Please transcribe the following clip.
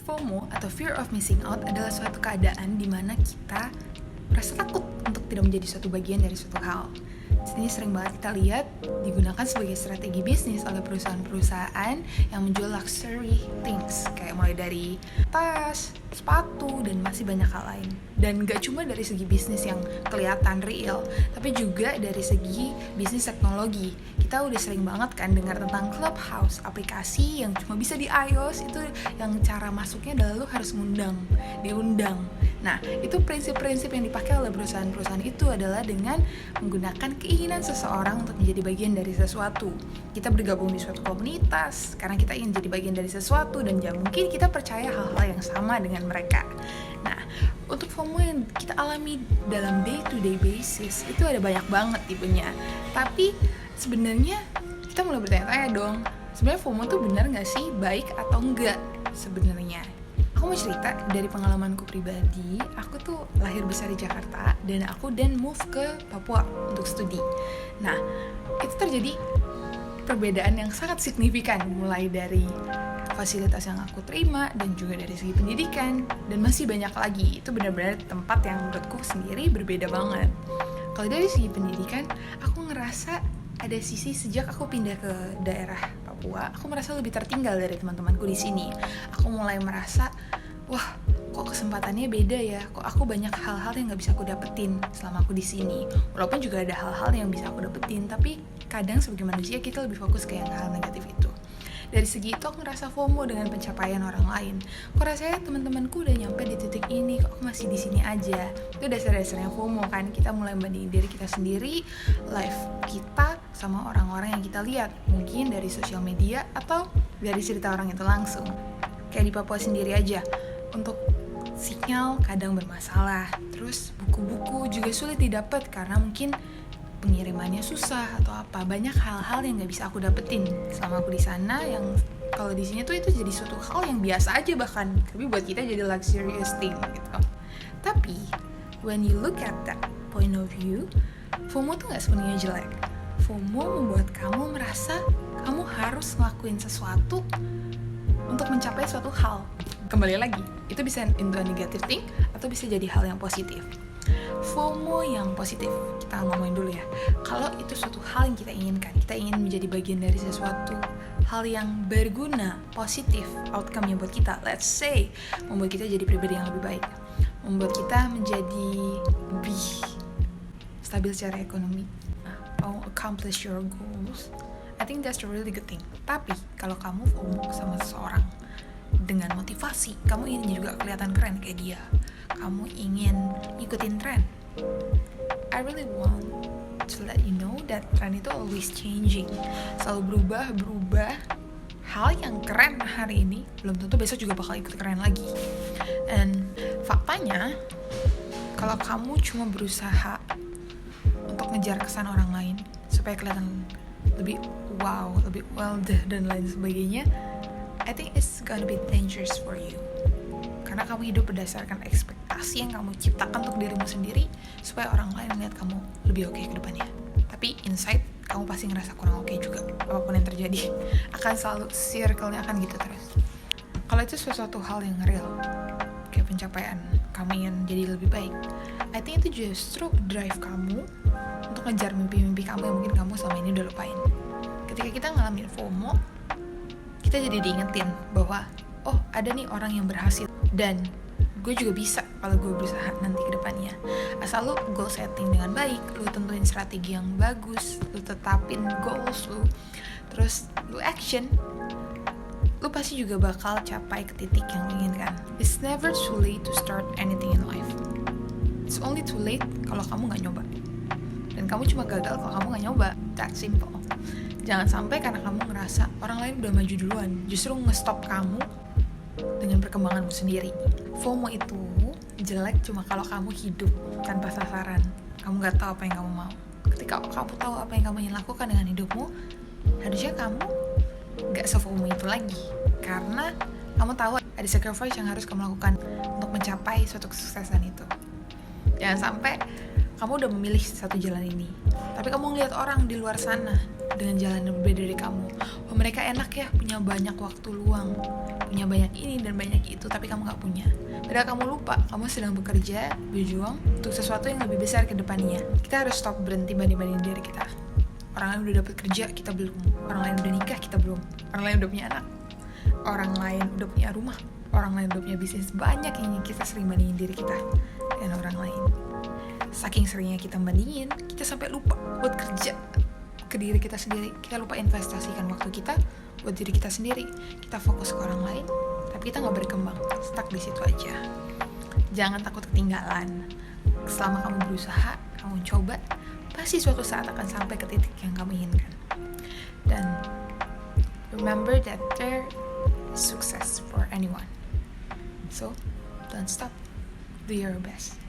FOMO atau Fear of Missing Out adalah suatu keadaan di mana kita merasa takut untuk tidak menjadi suatu bagian dari suatu hal. Ini sering banget kita lihat digunakan sebagai strategi bisnis oleh perusahaan-perusahaan yang menjual luxury things, kayak mulai dari tas, sepatu, dan masih banyak hal lain. Dan gak cuma dari segi bisnis yang kelihatan real, tapi juga dari segi bisnis teknologi. Kita udah sering banget kan dengar tentang Clubhouse, aplikasi yang cuma bisa di iOS, itu yang cara masuknya adalah lu harus diundang. Nah, itu prinsip-prinsip yang dipakai oleh perusahaan-perusahaan itu adalah dengan menggunakan keinginan seseorang untuk menjadi bagian dari sesuatu. Kita bergabung di suatu komunitas karena kita ingin jadi bagian dari sesuatu dan mungkin kita percaya hal-hal yang sama dengan mereka. Nah, untuk FOMO yang kita alami dalam day-to-day basis itu ada banyak banget tipenya. Tapi sebenarnya kita mulai bertanya-tanya dong, sebenarnya FOMO tuh benar nggak sih, baik atau enggak sebenarnya? Aku mau cerita dari pengalamanku pribadi. Aku tuh lahir besar di Jakarta dan aku move ke Papua untuk studi. Nah, itu terjadi perbedaan yang sangat signifikan, mulai dari fasilitas yang aku terima dan juga dari segi pendidikan dan masih banyak lagi. Itu benar-benar tempat yang menurutku sendiri berbeda banget. Kalau dari segi pendidikan, aku ngerasa ada sisi sejak aku pindah ke daerah Papua, aku merasa lebih tertinggal dari teman-temanku di sini. Aku mulai merasa, wah, kok kesempatannya beda ya? Kok aku banyak hal-hal yang nggak bisa aku dapetin selama aku di sini. Walaupun juga ada hal-hal yang bisa aku dapetin, tapi kadang sebagai manusia kita lebih fokus ke yang hal negatif itu. Dari segi itu aku ngerasa FOMO dengan pencapaian orang lain. Kok rasanya teman-temanku udah nyampe di titik ini, kok aku masih di sini aja. Itu dasar-dasarnya FOMO kan. Kita mulai membandingin diri kita sendiri, life kita sama orang-orang yang kita lihat, mungkin dari sosial media atau dari cerita orang itu langsung. Kayak di Papua sendiri aja, untuk sinyal kadang bermasalah. Terus buku-buku juga sulit didapat karena mungkin pengirimannya susah atau apa. Banyak hal-hal yang nggak bisa aku dapetin selama aku di sana, yang kalau di sini tuh itu jadi suatu hal yang biasa aja bahkan, tapi buat kita jadi luxurious thing gitu. Tapi when you look at that point of view, FOMO tuh nggak sepenuhnya jelek. FOMO membuat kamu merasa kamu harus ngelakuin sesuatu untuk mencapai suatu hal. Kembali lagi, itu bisa into a negative thing atau bisa jadi hal yang positif. FOMO yang positif, kita ngomongin dulu ya. Kalau itu suatu hal yang kita inginkan, kita ingin menjadi bagian dari sesuatu hal yang berguna, positif, outcome-nya buat kita, let's say, membuat kita jadi pribadi yang lebih baik, membuat kita menjadi lebih stabil secara ekonomi, accomplish your goals, I think that's a really good thing. Tapi kalau kamu FOMO sama seseorang dengan motivasi, kamu ingin juga kelihatan keren kayak dia, kamu ingin ikutin tren, I really want to let you know that tren itu always changing, selalu berubah. Hal yang keren hari ini belum tentu besok juga bakal ikut keren lagi. And faktanya, kalau kamu cuma berusaha untuk ngejar kesan orang lain supaya kelihatan lebih wow, lebih well dan lain sebagainya, I think it's gonna be dangerous for you. Karena kamu hidup berdasarkan ekspektasi yang kamu ciptakan untuk dirimu sendiri supaya orang lain melihat kamu lebih oke ke depannya. Tapi inside kamu pasti ngerasa kurang oke juga. Apapun yang terjadi akan selalu circle-nya akan gitu terus. Kalau itu sesuatu hal yang real, kayak pencapaian, kamu ingin jadi lebih baik, I think itu justru drive kamu untuk ngejar mimpi-mimpi kamu yang mungkin kamu selama ini udah lupain. Ketika kita ngalamin FOMO, kita jadi diingetin bahwa oh, ada nih orang yang berhasil dan gue juga bisa kalau gue berusaha nanti ke depannya. Asal lu goal setting dengan baik, lu tentuin strategi yang bagus, lu tetapin goals lu, terus lu action, lu pasti juga bakal capai ke titik yang lu inginkan. It's never too late to start anything in life. It's only too late kalau kamu gak nyoba. Dan kamu cuma gagal kalau kamu gak nyoba. That simple. Jangan sampai karena kamu ngerasa orang lain udah maju duluan, justru nge-stop kamu dengan perkembanganmu sendiri. FOMO itu jelek cuma kalau kamu hidup tanpa sasaran. Kamu gak tahu apa yang kamu mau. Ketika kamu tahu apa yang kamu ingin lakukan dengan hidupmu, harusnya kamu gak se-FOMO itu lagi. Karena kamu tahu ada sacrifice yang harus kamu lakukan untuk mencapai suatu kesuksesan itu. Jangan sampai kamu udah memilih satu jalan ini, tapi kamu ngeliat orang di luar sana dengan jalan yang berbeda dari kamu. Oh, mereka enak ya, punya banyak waktu luang, punya banyak ini dan banyak itu, tapi kamu gak punya. Padahal kamu lupa, kamu sedang bekerja, berjuang untuk sesuatu yang lebih besar ke depannya. Kita harus stop berhenti banding-bandingin diri kita. Orang lain udah dapat kerja, kita belum. Orang lain udah nikah, kita belum. Orang lain udah punya anak. Orang lain udah punya rumah. Orang lain udah punya bisnis. Banyak yang kita sering bandingin diri kita dan orang lain. Saking seringnya kita bandingin, kita sampai lupa buat kerja ke diri kita sendiri. Kita lupa investasikan waktu kita buat diri kita sendiri. Kita fokus ke orang lain, tapi kita gak berkembang, stuck di situ aja. Jangan takut ketinggalan. Selama kamu berusaha, kamu coba, pasti suatu saat akan sampai ke titik yang kamu inginkan. Dan remember that there is success for anyone. So, don't stop. Do your best.